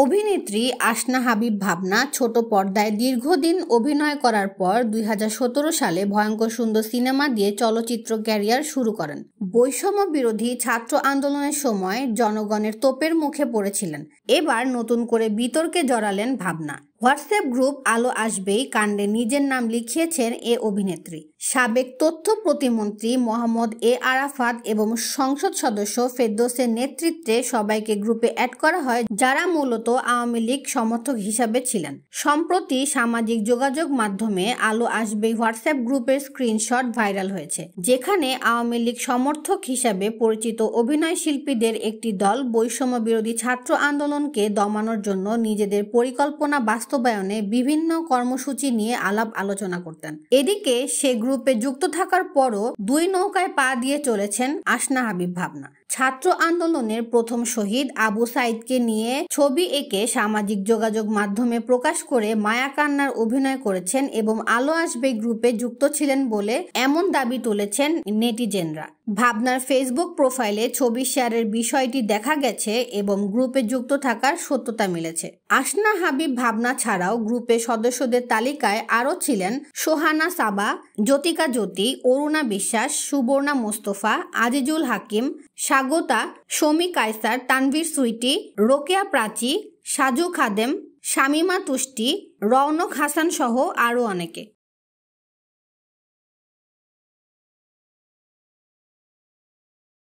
অভিনেত্রী আসনা হাবিব ভাবনা ছোট পর্দায় দীর্ঘদিন অভিনয় করার পর 2017 সালে ভয়ঙ্কর সুন্দর সিনেমা দিয়ে চলচ্চিত্র ক্যারিয়ার শুরু করেন। বৈষম্য বিরোধী ছাত্র আন্দোলনের সময় জনগণের তোপের মুখে পড়েছিলেন। এবার নতুন করে বিতর্কে জড়ালেন ভাবনা। হোয়াটসঅ্যাপ গ্রুপ আলো আসবেই কাণ্ডে নিজের নাম লিখিয়েছেন এ অভিনেত্রী। সাবেক তথ্য প্রতিমন্ত্রী মোহাম্মদ এ আরাফাত এবং সংসদ সদস্য ফেরদৌসের নেতৃত্বে সবাইকে গ্রুপে অ্যাড করা হয়, যারা মূলত আওয়ামী লীগ সমর্থক হিসাবে ছিলেন। সম্প্রতি সামাজিক যোগাযোগ মাধ্যমে আলো আসবেই হোয়াটসঅ্যাপ গ্রুপের স্ক্রিনশট ভাইরাল হয়েছে, যেখানে আওয়ামী লীগ সমর্থক হিসাবে পরিচিত অভিনয় শিল্পীদের একটি দল বৈষম্য বিরোধী ছাত্র আন্দোলনকে দমানোর জন্য নিজেদের পরিকল্পনা বাস্তবায়নে বিভিন্ন কর্মসূচি নিয়ে আলাপ আলোচনা করতেন। এদিকে সে গ্রুপে যুক্ত থাকার পরও দুই নৌকায় পা দিয়ে চলেছেন আসনা হাবিব ভাবনা। ছাত্র আন্দোলনের প্রথম শহীদ আবু সাইদকে নিয়ে ছবি এঁকে সামাজিক যোগাযোগ মাধ্যমে প্রকাশ করে মায়া কান্নার অভিনয় করেছেন এবং আলো আসবে গ্রুপে যুক্ত ছিলেন বলে এমন দাবি তুলেছেন নেটিজেনরা। ভাবনার ফেসবুক প্রোফাইলে ছবি শেয়ারের বিষয়টি দেখা গেছে এবং গ্রুপে যুক্ত থাকার সত্যতা মিলেছে। আসনা হাবিব ভাবনা ছাড়াও গ্রুপের সদস্যদের তালিকায় আরও ছিলেন সোহানা সাবা, জ্যোতিকা জ্যোতি, অরুণা বিশ্বাস, সুবর্ণা মোস্তফা, আজিজুল হাকিম, স্বাগতা, শমী কায়সার, তানভীর সুইটি, রোকেয়া প্রাচী, সাজু খাদেম, শামিমা তুষ্টি, রওনক হাসান সহ আরও অনেকে।